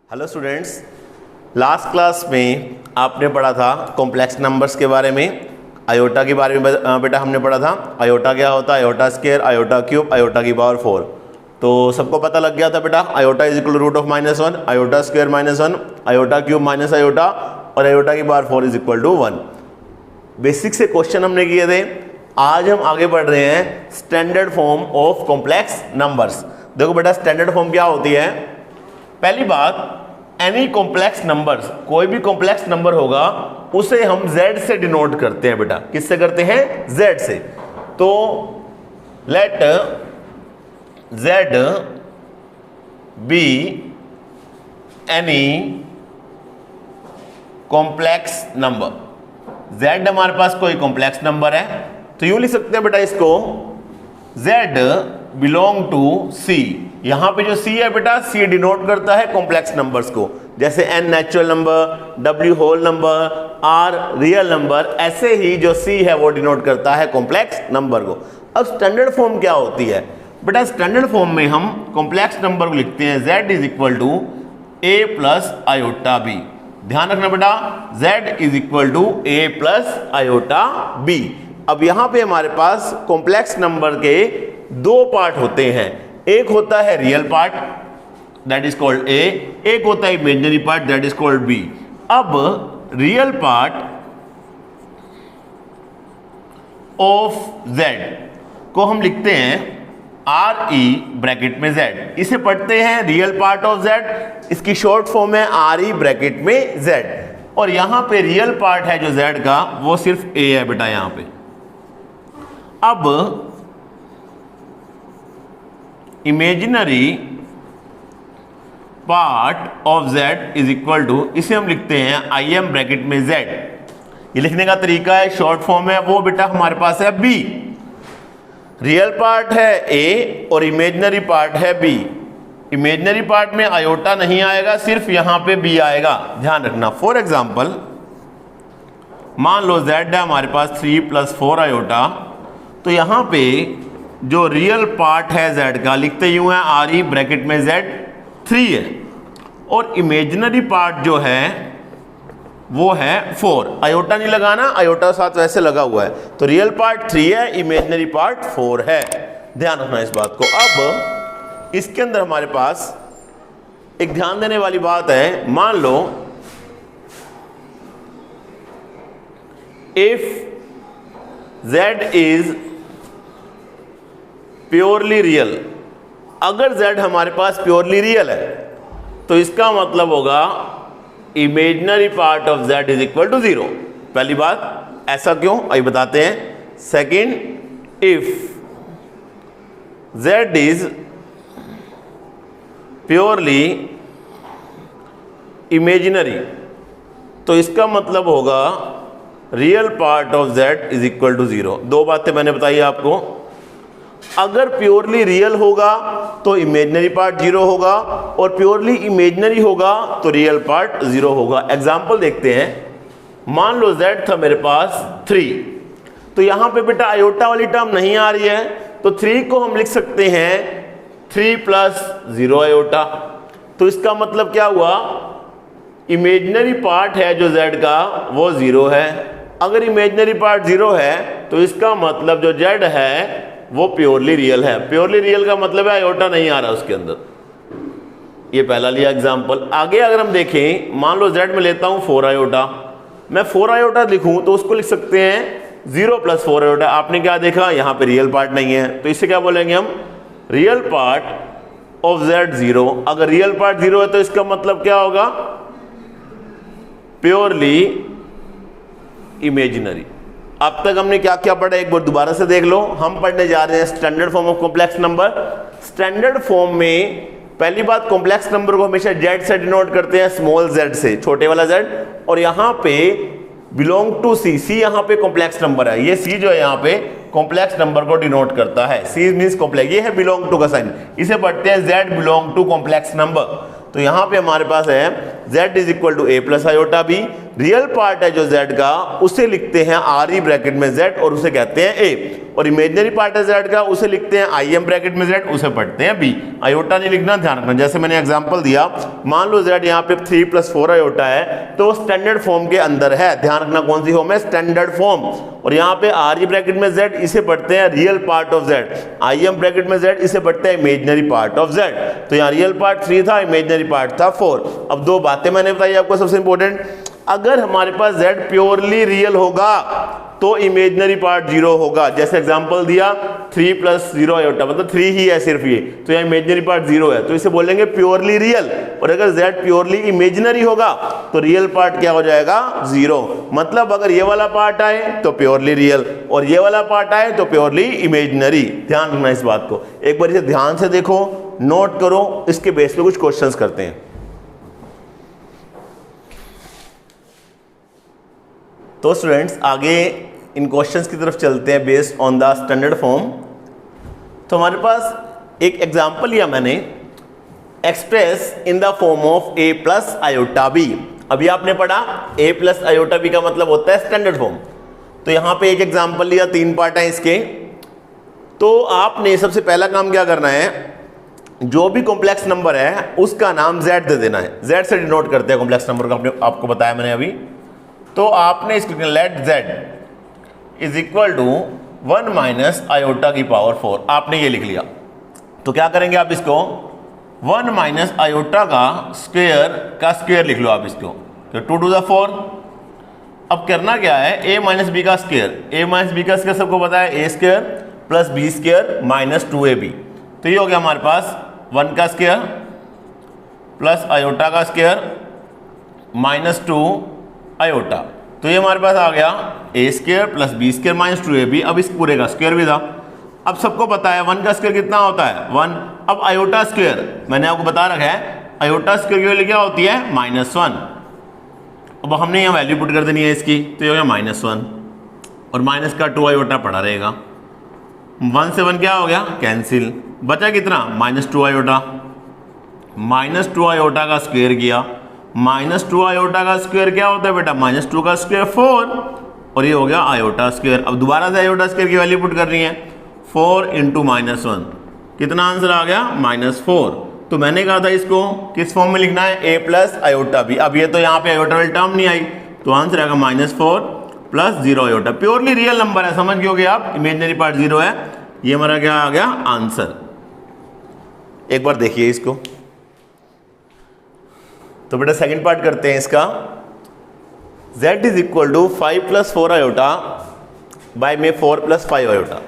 Hello students, last class में आपने पढ़ा था कॉम्प्लेक्स नंबर्स के बारे में। आयोटा के बारे में बेटा हमने पढ़ा था। आयोटा क्या होता है, iota square, iota cube, iota की पावर 4। तो सबको पता लग गया था बेटा, iota is equal root of -1, iota square -1, iota cube minus iota और आयोटा की power 4 is equal to 1। Basic से क्वेश्चन हमने किए थे। आज हम आगे बढ़ रहे हैं standard form of complex numbers. देखो बेटा, स्टैंडर्ड फॉर्म क्या होती है। पहली बात, एनी कॉम्प्लेक्स नंबर्स, कोई भी कॉम्प्लेक्स नंबर होगा उसे हम z से डिनोट करते हैं बेटा। किससे करते हैं? z से। तो let z be any complex number. z हमारे पास कोई कॉम्प्लेक्स नंबर है तो यूं लिख सकते हैं बेटा इसको, z बिलोंग टू c। यहां पे जो c है बेटा, c डिनोट करता है कॉम्प्लेक्स नंबर्स को। जैसे n natural number, w whole number, r real number, ऐसे ही जो c है वो डिनोट करता है कॉम्प्लेक्स नंबर को। अब स्टैंडर्ड फॉर्म क्या होती है बेटा? स्टैंडर्ड फॉर्म में हम कॉम्प्लेक्स नंबर को लिखते हैं z is equal to a plus iota b। ध्यान रखना बेटा, z is equal to a plus iota b। अब यहां पे हमारे पास कॉम्प्लेक्स नंबर के दो पार्ट होते हैं। एक होता है real part, that is called a, एक होता है imaginary part, that is called b। अब रियल पार्ट ऑफ z को हम लिखते हैं r e ब्रैकेट में z। इसे पढ़ते हैं रियल पार्ट ऑफ z, इसकी शॉर्ट फॉर्म है r e ब्रैकेट में z। और यहां पे रियल पार्ट है जो z का, वो सिर्फ a है बेटा यहां पे। अब imaginary part of z is equal to, इसे हम लिखते हैं आई एम ब्रैकेट में z। ये लिखने का तरीका है, शॉर्ट फॉर्म है वो बेटा हमारे पास है b। रियल पार्ट है a और इमेजिनरी पार्ट है b। इमेजिनरी पार्ट में आयोटा नहीं आएगा, सिर्फ यहां पे b आएगा, ध्यान रखना। फॉर एग्जांपल, मान लो z है हमारे पास 3 + 4 आयोटा, तो यहां पे जो रियल पार्ट है z का, लिखते यूं है r e ब्रैकेट में z 3 है, और इमेजिनरी पार्ट जो है वो है 4। आयोटा नहीं लगाना, आयोटा साथ वैसे लगा हुआ है। तो रियल पार्ट 3 है, इमेजिनरी पार्ट 4 है, ध्यान रखना इस बात को। अब इसके अंदर हमारे पास एक ध्यान देने वाली बात है। मान लो if z is purely real, अगर z हमारे पास प्योरली रियल है तो इसका मतलब होगा imaginary part of z is equal to 0। पहली बात, ऐसा क्यों आइए बताते हैं। Second, if z is purely imaginary तो इसका मतलब होगा real part of z is equal to 0। दो बातें मैंने बताई आपको। अगर प्योरली रियल होगा तो इमेजिनरी पार्ट 0 होगा, और प्योरली इमेजिनरी होगा तो रियल पार्ट 0 होगा। एग्जांपल देखते हैं। मान लो z था मेरे पास 3, तो यहां पे बेटा आयोटा वाली टर्म नहीं आ रही है, तो 3 को हम लिख सकते हैं 3 + 0 आयोटा। तो इसका मतलब क्या हुआ, इमेजिनरी पार्ट है जो z का वो 0 है। अगर इमेजिनरी पार्ट 0 है तो इसका मतलब जो z है वो प्योरली रियल है। प्योरली रियल का मतलब है आयोटा नहीं आ रहा उसके अंदर। ये पहला लिया एग्जांपल। आगे अगर हम देखें, मान लो z में लेता हूं 4 आयोटा, मैं 4 आयोटा लिखूं तो उसको लिख सकते हैं 0 + 4 आयोटा। आपने क्या देखा, यहां पे रियल पार्ट नहीं है, तो इससे क्या बोलेंगे हम, रियल पार्ट ऑफ z 0। अगर रियल पार्ट 0 है तो इसका मतलब क्या होगा, प्योरली इमेजिनरी। अब तक हमने क्या क्या पढ़ा, एक बार दोबारा से देख लो। हम पढ़ने जा रहे हैं standard form of complex number. Standard form में पहली बात, कॉम्प्लेक्स नंबर को हमेशा z से डिनोट करते हैं, स्मॉल z से, छोटे वाला z। और यहाँ पे बिलोंग टू c, c यहाँ पे कॉम्प्लेक्स नंबर है, ये c जो है यहाँ पे कॉम्प्लेक्स नंबर को डिनोट करता है। c मींस कॉम्प्लेक्स, ये है बिलोंग टू का साइन, इसे पढ़ते हैं z belong to complex number. तो यहाँ पे हमारे पास है z is equal to a plus iota b। Real part है जो z का उसे लिखते हैं RE ब्रैकेट में z और उसे कहते हैं a, और इमेजिनरी पार्ट है z का उसे लिखते हैं IM ब्रैकेट में z, उसे पढ़ते हैं b। आयोटा नहीं लिखना, ध्यान रखना। जैसे मैंने एग्जांपल दिया, मान लो z यहाँ पे 3 + 4 आयोटा है तो स्टैंडर्ड फॉर्म के अंदर है, ध्यान रखना कौन सी फॉर्म है, स्टैंडर्ड फॉर्म। और यहाँ पे RE ब्रैकेट में z इसे पढ़ते हैं real part of z, IM bracket में z इसे पढ़ते हैं इमेजिनरी पार्ट ऑफ z। तो यहाँ रियल पार्ट 3 था, इमेजिनरी पार्ट था 4। अब दो बातें मैंने बताई आपको सबसे इंपॉर्टेंट, अगर हमारे पास z प्योरली रियल होगा तो इमेजिनरी पार्ट 0 होगा। जैसे एग्जांपल दिया 3 + 0 आयोटा, मतलब 3 ही है सिर्फ ये, तो यहाँ इमेजिनरी पार्ट 0 है, तो इसे बोलेंगे प्योरली रियल। और अगर z प्योरली इमेजिनरी होगा तो रियल पार्ट क्या हो जाएगा, 0। मतलब अगर ये वाला पार्ट आए तो प्योरली रियल और ये वाला पार्ट आए तो प्योरली इमेजिनरी। ध्यान रखना इस बात को, एक बार इसे ध्यान से देखो, नोट करो, इसके बेस पे कुछ क्वेश्चंस करते हैं। तो स्टूडेंट्स आगे इन क्वेश्चंस की तरफ चलते हैं based on the standard form. तो हमारे पास एक एग्जांपल लिया मैंने, express in the form of a + iota b। अभी आपने पढ़ा a + आयोटा b का मतलब होता है स्टैंडर्ड फॉर्म। तो यहाँ पे एक एग्जांपल लिया, 3 पार्ट हैं इसके। तो आपने सबसे पहला काम क्या करना है, जो भी कॉम्प्लेक्स नंबर है उसका नाम z दे देना है। z से डिनोट करते हैं कॉम्प्लेक्स नंबर का, आपको बताया मैंने अभी। तो आपने इसको let z is equal to 1 - iota की पावर 4, आपने ये लिख लिया। तो क्या करेंगे आप इसको 1 - आयोटा का स्क्वायर लिख लो आप इसको, तो 2 to the 4। अब करना क्या है, a - b का स्क्वायर, a - b का स्क्वायर सबको पता है, a² + b² - 2ab। तो ये हो गया हमारे पास 1 का स्क्वायर प्लस आयोटा का स्क्वायर -2 आयोटा। तो ये हमारे पास आ गया a² + b² - 2ab। अब इस पूरे का स्क्वायर भी था। अब सबको पता है 1 का स्क्वायर कितना होता है, 1। अब आयोटा स्क्वायर मैंने आपको बता रखा है, आयोटा स्क्वायर की वैल्यू क्या होती है, -1। अब हमने यहाँ वैल्यू पुट कर देनी है इसकी, तो ये हो गया -1 और माइनस का 2 आयोटा पड़ा रहेगा। 1 से 1 क्या हो गया, कैंसिल। बचा कितना, -2 आयोटा। -2 आयोटा का स्क्वायर किया, -2 आयोटा का स्क्वायर क्या होता है बेटा, -2 का स्क्वायर 4, और ये हो गया आयोटा स्क्वायर। अब दोबारा से आयोटा स्क्वायर की वैल्यू पुट करनी है, 4 × -1, कितना आंसर आ गया, -4। तो मैंने कहा था इसको किस फॉर्म में लिखना है, a + आयोटा b। अब ये तो यहाँ पे आयोटा वाली टर्म नहीं आई, तो आंसर आएगा -4 + 0 आयोटा। प्योरली रियल नंबर है, समझ गए आप, इमेजिनरी पार्ट 0 है। ये हमारा क्या आ गया, आंसर। एक बार देखिए इसको। तो बेटा सेकंड पार्ट करते हैं इसका। z is equal to 5 + 4 iota by में 4 + 5 आयोटा।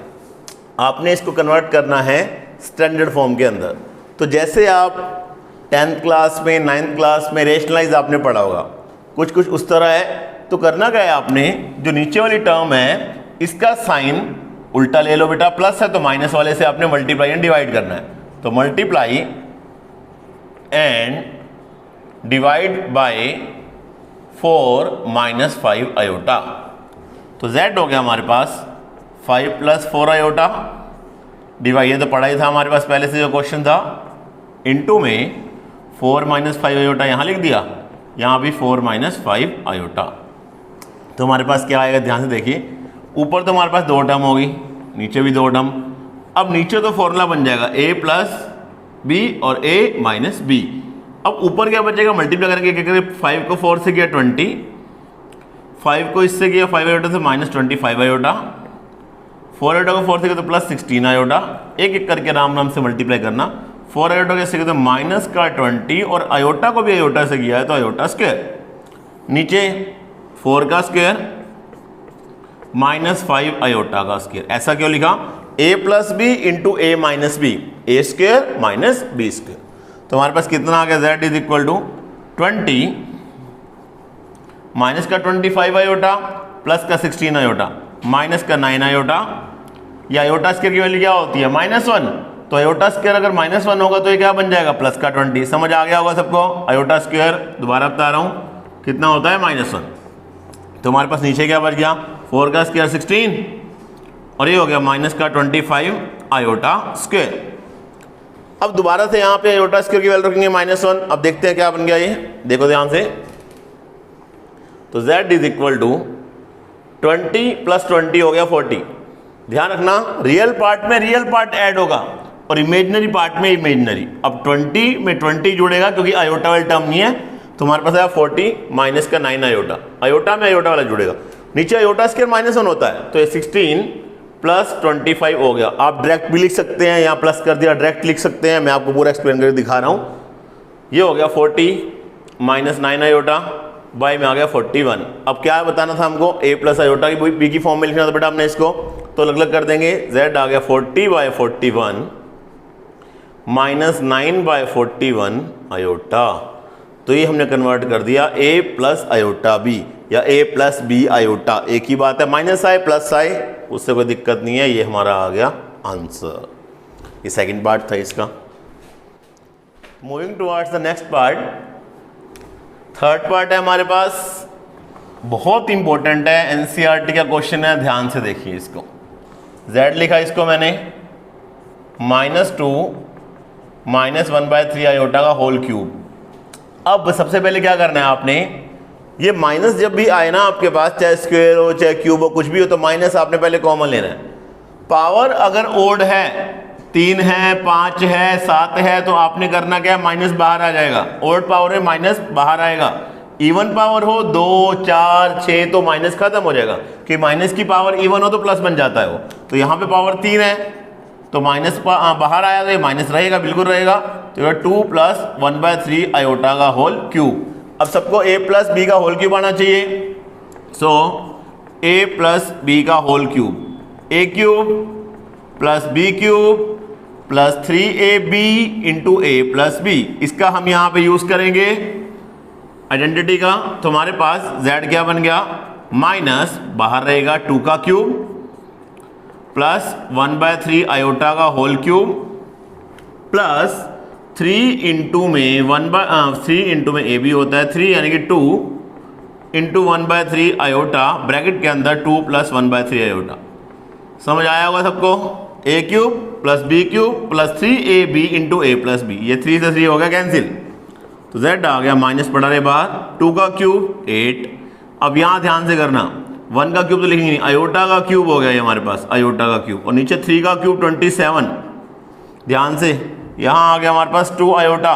आपने इसको कन्वर्ट करना है स्टैंडर्ड फॉर्म के अंदर। तो जैसे आप 10th क्लास में 9th क्लास में रेशनलाइज आपने पढ़ा होगा, कुछ उस तरह है। तो करना क्या है आपने, जो नीचे वाली टर्म है इसका साइन उल्टा ले लो बेटा, प्लस है तो माइनस वाले से आपने मल्टीप्लाई एंड डिवाइड करना है। तो multiply and divide by 4 - 5 iota. तो z हो गया हमारे पास 5 + 4 आयोटा, डिवाइड ये तो पढ़ा ही था हमारे पास पहले से जो क्वेश्चन था, इनटू में 4 - 5 आयोटा यहाँ लिख दिया, यहाँ भी 4 - 5 आयोटा। तो हमारे पास क्या आएगा, ध्यान से देखिए। ऊपर तो हमारे पास 2 टर्म होगी, नीचे भी 2 टर्म। अब नीचे तो फॉर्मूला बन जाएगा a + b और a - b। अब ऊपर क्या बचेगा, मल्टीप्लाई करके क्या करें, 5 को 4 से किया 20, 5 को इससे किया 5 आयोटा से -25 आयोटा, 4 आयोटा को 4 से किया तो +16 आयोटा। एक एक करके राम से मल्टीप्लाई करना। 4 आयोटा कैसे किया तो -20 और आयोटा को भी आयोटा से किया है तो आयोटा स्क्वायर। नीचे 4 का स्क्वायर -5 आयोटा का स्क्वायर। ऐसा क्यों लिखा, a + b × a - b, a² - b²। तो हमारे पास कितना आ गया, z is equal to 20 minus का 25 आयोटा प्लस का 16 आयोटा माइनस का 9 आयोटा। या आयोटा स्क्वायर की वैल्यू क्या होती है, -1। तो आयोटा स्क्वायर अगर -1 होगा तो ये क्या बन जाएगा, प्लस का 20। समझ आ गया होगा सबको। आयोटा स्क्वायर दोबारा बता रहा हूँ कितना होता है, -1। तो हमारे पास नीचे क्या बच गया, 4 का स्क्वायर 16 और ये हो गया माइनस का 25 आयोटा स्क्वायर। अब दोबारा से यहाँ पे आयोटा स्क्वायर की वैल्यू रखेंगे -1। अब देखते हैं क्या बन गया ये, देखो ध्यान से। तो z is equal to 20 plus 20 हो गया 40। ध्यान रखना रियल पार्ट में रियल पार्ट ऐड होगा और इमेजिनरी पार्ट में इमेजिनरी। अब 20 में 20 जुड़ेगा क्योंकि आयोटा वाला टर्म नहीं है, तो हमारे पास आया 40 माइनस का 9 आयोटा, आयोटा में आयोटा वाला जुड़ेगा, नीचे आयोटा स्क्वायर -1 होता है, तो ये 16 प्लस 25 हो गया। आप डायरेक्ट भी लिख सकते हैं, यहाँ प्लस कर दिया डायरेक्ट लिख सकते हैं, मैं आपको पूरा एक्सप्लेन करके दिखा रहा हूँ। ये हो गया 40 माइनस 9 आयोटा बाई में आ गया 41। अब क्या बताना था हमको, a प्लस आयोटा की b की फॉर्म में लिखना था बेटा हमने इसको, तो अलग अलग कर देंगे। z आ गया 40/41 माइनस 9/41 आयोटा, तो ये हमने कन्वर्ट कर दिया a प्लस आयोटा b या a प्लस b आयोटा, एक ही बात है, माइनस आए प्लस आए उससे कोई दिक्कत नहीं है। ये हमारा आ गया आंसर। ये सेकंड पार्ट था इसका। Moving towards the next part, third part है हमारे पास, बहुत इंपॉर्टेंट है, एनसीईआरटी का क्वेश्चन है, ध्यान से देखिए इसको। z लिखा इसको मैंने -2 माइनस 1/3 आयोटा का होल क्यूब। अब सबसे पहले क्या करना है आपने, ये माइनस जब भी आए ना आपके पास, चाहे स्क्वायर हो चाहे क्यूब हो कुछ भी हो, तो माइनस आपने पहले कॉमन लेना है। पावर अगर ओड है, 3 है 5 है 7 है, तो आपने करना क्या है, माइनस बाहर आ जाएगा, ओड पावर है माइनस बाहर आएगा। इवन पावर हो 2 4 6 तो माइनस खत्म हो जाएगा, कि माइनस की पावर इवन हो तो प्लस बन जाता है वो। तो यहाँ पे पावर 3 है तो माइनस बाहर आया तो ये माइनस रहेगा, बिल्कुल रहेगा। तो ये 2 प्लस 1/3 आयोटा का होल क्यूब। अब सबको a प्लस बी का होल क्यूब आना चाहिए, सो a प्लस बी का whole cube, a cube plus b cube plus 3ab into a plus b। इसका हम यहाँ पे यूज करेंगे आइडेंटिटी का, तो हमारे पास z क्या बन गया, माइनस बाहर रहेगा 2 का क्यूब प्लस 1/3 आयोटा का होल क्यूब प्लस 3 इंटू में 3 इंटू में ए बी होता है 3 यानी कि 2 इंटू 1/3 आयोटा ब्रैकेट के अंदर 2 प्लस 1/3 आयोटा। समझ आया होगा सबको, a cube plus b cube plus 3ab into a plus b, ये 3 से 3 हो गया कैंसिल, तो z आ गया माइनस पड़ा रहे बाहर, 2 का क्यूब 8। अब यहाँ ध्यान से करना, 1 का क्यूब तो लिखेंगे नहीं, आयोटा का क्यूब हो गया ये हमारे पास, आयोटा का क्यूब, और नीचे 3 का क्यूब 27। ध्यान से यहाँ आ गया हमारे पास 2 आयोटा,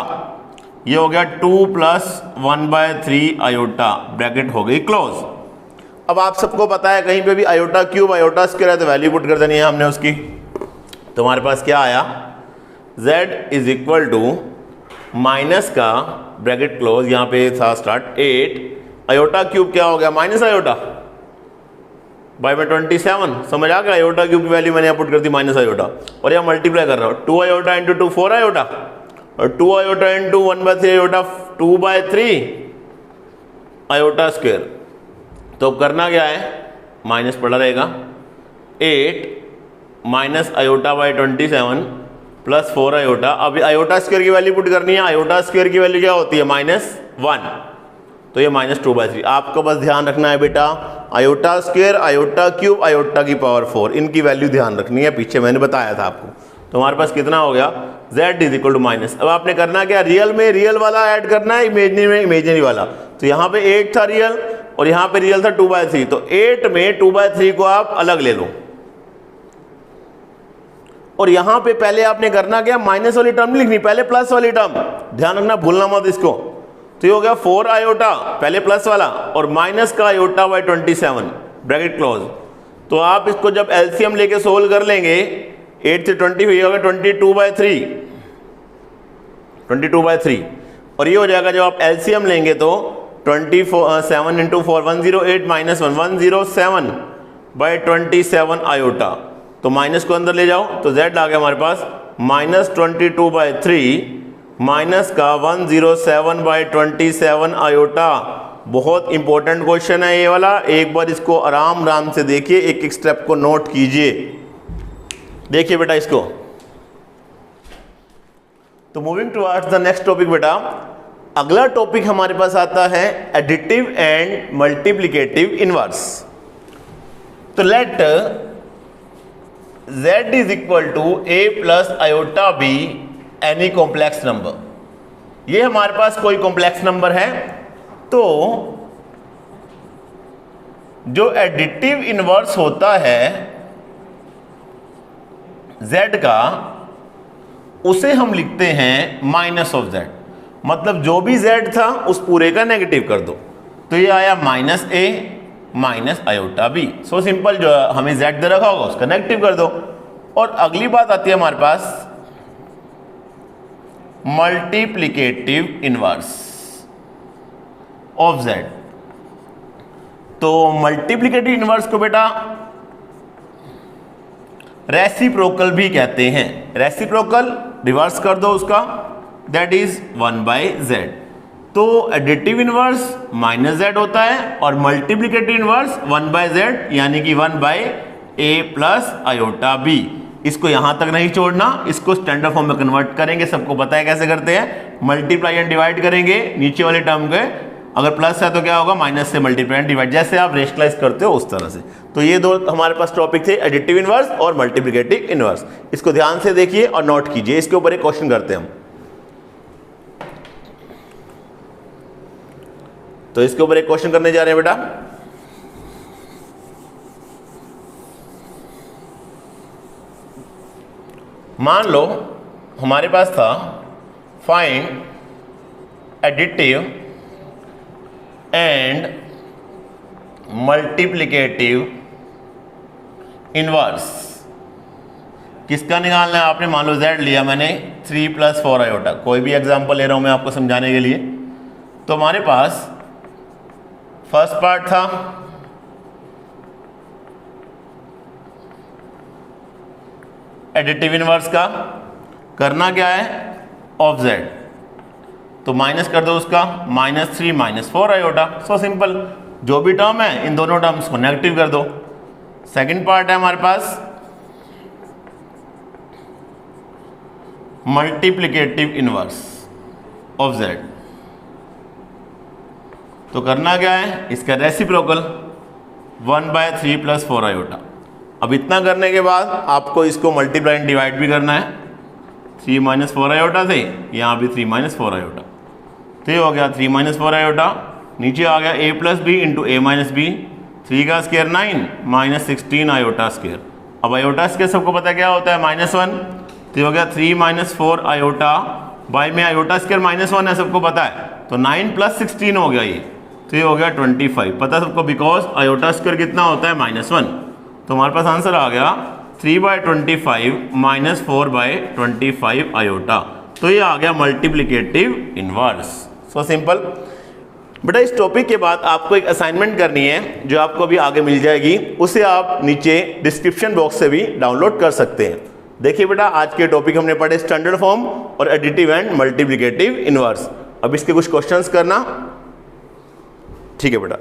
ये हो गया 2 प्लस 1/3 आयोटा, ब्रैकेट हो गई क्लोज। अब आप सबको पता है कहीं पे भी आयोटा क्यूब आयोटा स्क्वायर है तो वैल्यू पुट कर देनी है हमने उसकी। तो हमारे पास क्या आया, z is equal to minus का ब्रैकेट क्लोज, यहाँ पे था स्टार्ट 8, आयोटा क्यूब क्या हो गया माइनस आयोटा बाय में 27। समझ आ गया, आयोटा क्यूब की वैल्यू मैंने यहाँ पुट कर दी माइनस आयोटा, और यहाँ मल्टीप्लाई कर रहा हूँ 2 आयोटा इंटू 2 4 आयोटा, और 2 iota into 1/3 iota 2/3 iota square. तो अब करना क्या है, माइनस पड़ा रहेगा 8 minus iota by 27 plus 4 iota. अब आयोटा स्क्वायर की वैल्यू पुट करनी है, आयोटा स्क्वायर की वैल्यू क्या होती है -1, तो ये -2/3। आपको बस ध्यान रखना है बेटा, iota square iota cube iota की पावर 4, इनकी वैल्यू ध्यान रखनी है, पीछे मैंने बताया था आपको। तो हमारे पास कितना हो गया, z is equal to minus. अब आपने करना क्या, रियल में रियल वाला ऐड करना है, इमेजिनरी में इमेजिनरी वाला। तो यहाँ पे 8 था रियल और यहाँ पे रियल था 2/3, तो 8 में 2/3 को आप अलग ले लो, और यहाँ पे पहले आपने करना क्या, माइनस वाली टर्म लिखनी, पहले प्लस वाली टर्म, ध्यान रखना भूलना मत इसको। तो ये हो गया 4 आयोटा पहले प्लस वाला और माइनस का आयोटा बाय 27 ब्रैकेट क्लोज। तो आप इसको जब एलसीएम लेके सोल्व कर लेंगे, 8 से 20 होगा 22/3, और ये हो जाएगा जब आप एलसीएम लेंगे तो 27 इंटू 4 108 माइनस 1 107/27 आयोटा। तो माइनस को अंदर ले जाओ, तो z आ गया हमारे पास -22/3 माइनस का 107/27 आयोटा। बहुत इंपॉर्टेंट क्वेश्चन है ये वाला, एक बार इसको आराम से देखिए, एक एक स्टेप को नोट कीजिए। देखिए बेटा इसको। तो moving towards the next topic बेटा, अगला टॉपिक हमारे पास आता है एडिटिव एंड मल्टीप्लिकेटिव इनवर्स। तो let z is equal to a plus iota b any complex number. ये हमारे पास कोई कॉम्प्लेक्स नंबर है, तो जो एडिटिव इनवर्स होता है z का, उसे हम लिखते हैं माइनस ऑफ z। मतलब जो भी z था उस पूरे का नेगेटिव कर दो, तो ये आया minus a minus iota b। So simple, जो हमें z दे रखा होगा उसका नेगेटिव कर दो। और अगली बात आती है हमारे पास मल्टीप्लिकेटिव इनवर्स ऑफ z। तो मल्टीप्लिकेटिव इनवर्स को बेटा रेसिप्रोकल भी कहते हैं। रेसिप्रोकल रिवर्स कर दो उसका, दैट इज 1/z। तो एडिटिव इनवर्स माइनस z होता है और मल्टीप्लिकेटिव इनवर्स 1/z, यानी कि 1/a प्लस आयोटा b। इसको यहां तक नहीं छोड़ना, इसको स्टैंडर्ड फॉर्म में कन्वर्ट करेंगे। सबको पता है कैसे करते हैं, मल्टीप्लाई एंड डिवाइड करेंगे नीचे वाले टर्म के, अगर प्लस है तो क्या होगा, माइनस से मल्टीप्लाई एंड डिवाइड, जैसे आप रेशनलाइज करते हो उस तरह से। तो ये दो हमारे पास टॉपिक थे, एडिटिव इनवर्स और मल्टीप्लिकेटिव इनवर्स। इसको ध्यान से देखिए और नोट कीजिए। इसके ऊपर एक क्वेश्चन करते हैं हम। तो इसके ऊपर एक क्वेश्चन करने जा रहे हैं बेटा। मान लो हमारे पास था find additive and multiplicative inverse. किसका निकालना है आपने? मान लो z लिया मैंने 3 + 4 आयोटा, कोई भी एग्जांपल ले रहा हूं मैं आपको समझाने के लिए। तो हमारे पास फर्स्ट पार्ट था एडिटिव इनवर्स का, करना क्या है, ऑफ z। तो माइनस कर दो उसका, -3 - 4 आयोटा। सो सिंपल, जो भी टर्म है इन दोनों टर्म्स को नेगेटिव कर दो। सेकंड पार्ट है हमारे पास मल्टीप्लिकेटिव इनवर्स ऑफ z। तो करना क्या है, इसका रेसिप्रोकल 1/3 + 4 आयोटा। अब इतना करने के बाद आपको इसको मल्टीप्लाई एंड डिवाइड भी करना है। 3 - 4 आयोटा थे, यहाँ भी 3 - 4 आयोटा, तो ये हो गया 3 - 4 आयोटा। नीचे आ गया a + b × a - b, 3 का स्क्वायर 9 - 16 आयोटा स्क्वायर। अब आयोटा स्क्वायर सबको पता क्या होता है, -1। तो ये हो गया 3 - 4 आयोटा, बाई में आयोटा स्क्वायर -1 है, सबको पता है। तो 9 + 16 हो गया ये, तो ये हो गया 25। पता सबको, बिकॉज आयोटा स्क्वायर कितना होता है, -1। तो हमारे पास आंसर आ गया 3/25 - 4/25 आयोटा। तो ये आ गया मल्टीप्लिकेटिव इनवर्स। सो सिंपल बेटा। इस टॉपिक के बाद आपको एक असाइनमेंट करनी है जो आपको अभी आगे मिल जाएगी, उसे आप नीचे डिस्क्रिप्शन बॉक्स से भी डाउनलोड कर सकते हैं। देखिए बेटा, आज के टॉपिक हमने पढ़े स्टैंडर्ड फॉर्म और एडिटिव एंड मल्टीप्लिकेटिव इनवर्स। अब इसके कुछ क्वेश्चंस करना, ठीक है बेटा।